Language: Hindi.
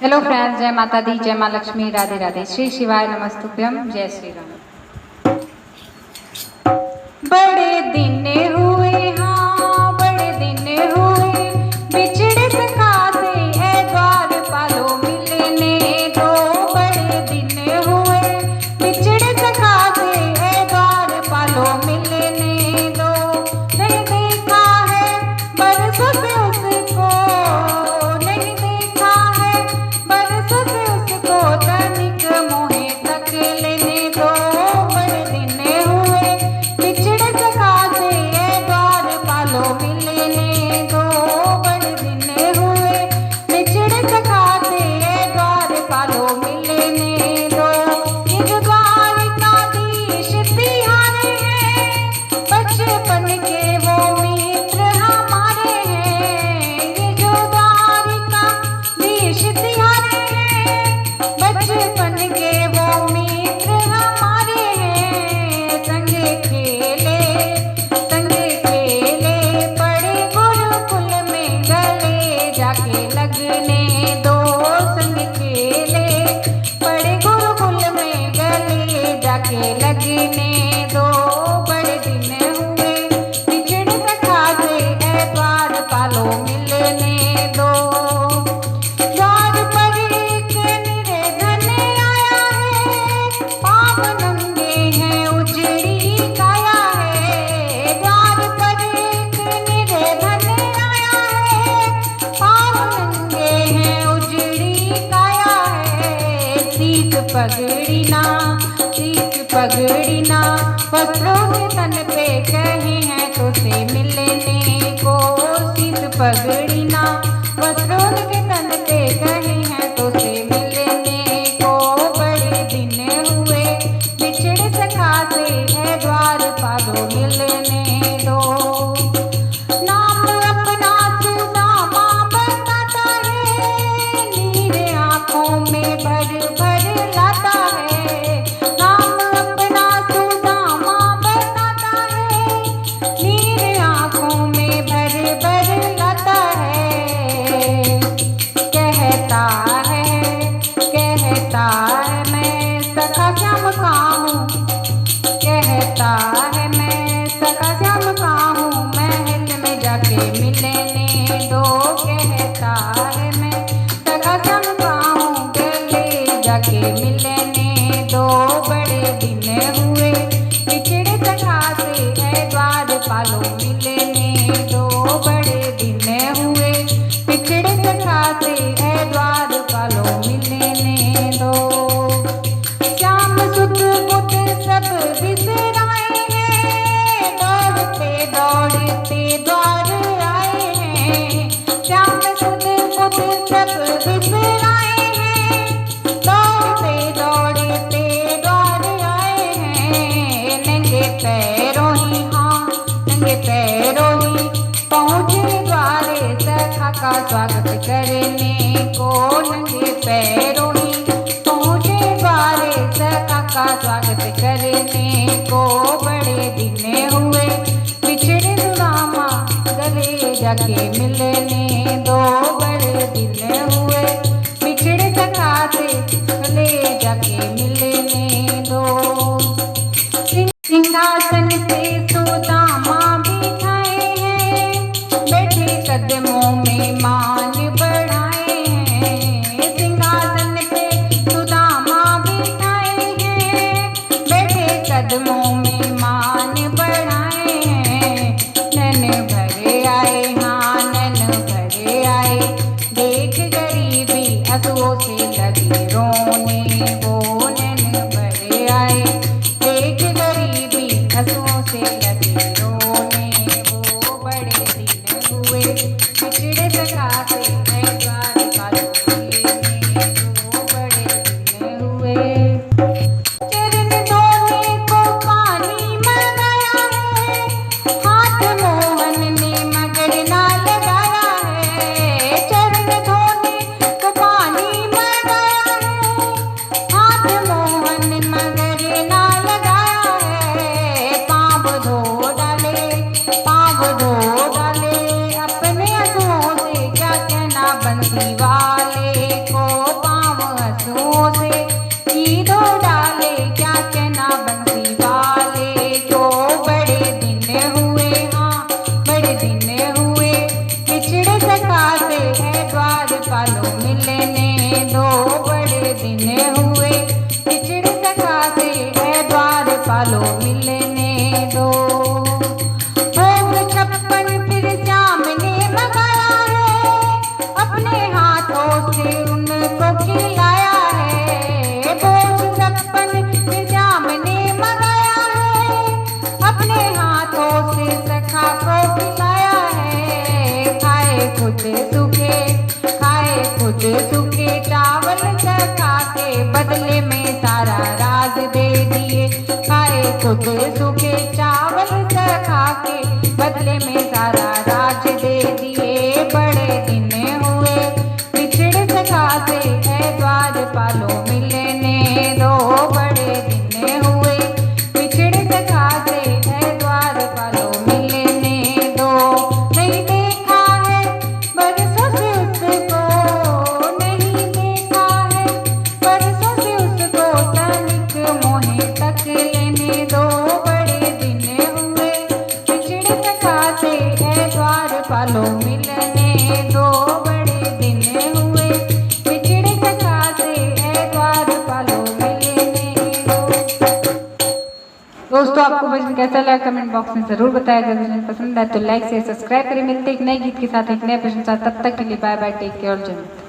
हेलो फ्रेंड्स, जय माता दी, जय माँ लक्ष्मी, राधे राधे, श्री शिवाय नमस्तुभ्यम, जय श्री राम। बड़े दिन हुए, हाँ बड़े दिन हुए, बिछड़े सखा से है द्वार पालो मिलने दो। बड़े दिन हुए, बिछड़े सखा से है द्वार पालो मिलने दो। नहीं देखा है बरसों से उसको, नहीं देखा है बरसों से उसको, तनिक मोहे तक लेने दो। बड़े दिन हुए, बिछड़े सखा से है द्वार पालो मिलने दो। बड़े दिन हुए, बिछड़े सखा से है द्वार पालो मिलने दो। इस द्वारिकाधीश तिहारे हैं, बचपन के वो मित्र हमारे हैं। ये जो द्वारिकाधीश तिहारे हैं, बचपन के वो मित्र हमारे हैं। संगे खेले पड़े गुरुकुल में, गले जाके लगने दो। संग खेले पड़े गुरुकुल में, गले जाके लगने दो। बड़े दिन हुए, बिछड़े सखा से है द्वार पालो मिलने दो। द्वार पर एक निर्धन आया है, पाँव नंगे हैं उजड़ी काया है। द्वार पर एक निर्धन आया है, पाँव नंगे हैं उजड़ी काया है। सीत पगड़ी ना वस्त्रों के तन पे कहे हैं तो से मिलने को। सीत पगड़ी ना वस्त्रों के तन पे कहे हैं तो से मिलने को। बड़े दिन हुए, बिछड़े सखा से है द्वार पालो मिलने दो। नाम अपना सुदामा बताता है, नीर आंखों में भर भर लाता है। नाम अपना सुदामा बताता है, नीर आंखों में भर भर लाता है। कहता है मैं सखा श्याम का हूँ, कहता है मैं सखा श्याम का हूँ, महल में जाके मिलने दो। कहता है मैं सखा श्याम का हूँ, गले जाके मिलने दो। बड़े दिन हुए, बिछड़े सखा से है द्वार पालो मिलने दो। बड़े दिन हुए, बिछड़े सखा से है द्वार पालो मिलने दो। श्याम सुत बुध सब बिसराए हैं, दौड़ते दौड़ते द्वार आए हैं। श्याम सुत बुध सब बिसराए हैं, दौड़ते दौड़ते द्वार आए हैं। नंगे पैरों ही, हाँ नंगे पैरों ही पहुँचे द्वारे सखा का स्वागत करने को। नंगे पैरों ही पहुँचे द्वारे सखा का स्वागत करने को। बड़े दिन हुए, बिछड़े सुदामा, गले जाके मिलने दो। बड़े दिन हुए, बिछड़े सखा से गले जाके मिलने दो। सिंहासन पे सुदामा बिठाए हैं, बैठे कदमों में मान बढ़ाए हैं। सिंहासन पे सुदामा बिठाए हैं, बैठे कदमों में मान बढ़ाए हैं। नैन भरे आए, हाँ नैन भरे आए, देख गरीबी आंसुओं से लगी रोने वो। नैन भरे आए, देख गरीबी आंसुओं से लगी रोने वो। बड़े दिन हुए, बिछड़े सखा से है द्वार पालो मिलने दो। बड़े दिन हुए, चरण धोने को पानी मंगाया है, हाथ मोहन ने मगर ना लगाया है। चरण धोने को पानी मंगाया है, हाथ मिलने दो, बड़े दिन हुए बिछड़ सका से है द्वारपालों मिलने दो। भोग 56 फिर श्याम ने मंगाया है, अपने हाथों से उनको खिलाया है। भोग 56 फिर श्याम ने मंगाया है, अपने हाथों से सखा को खिलाया है। खाए खुद सूखे चावल सखा के, बदले में सारा राज दे दिए। खाए खुद सूखे चावल सखा के, बदले में सारा राज दे दिए। बड़े दिन हुए बिछड़ सका से है द्वारपालों मिलने दो, बड़े दिन हुए बिछड़ सका से है द्वारपालों मिलने दो। नहीं देखा है बरसों से उसको, नहीं देखा है बरसों से उसको, तनिक मोहे तक लेने दो। बड़े दिन हुए बिछड़ सका से है द्वारपालों मिलने दो, बड़े दिन हुए बिछड़ सका से है द्वारपालों मिलने दो। दोस्तों, आपको भजन कैसा लगा कमेंट बॉक्स में जरूर बताया। अगर भजन पसंद आए तो लाइक से सब्सक्राइब करें। मिलते एक नए गीत के साथ, एक नए भजन के साथ। तब तक के लिए बाय बाय, टेक केयर, जय हिंद।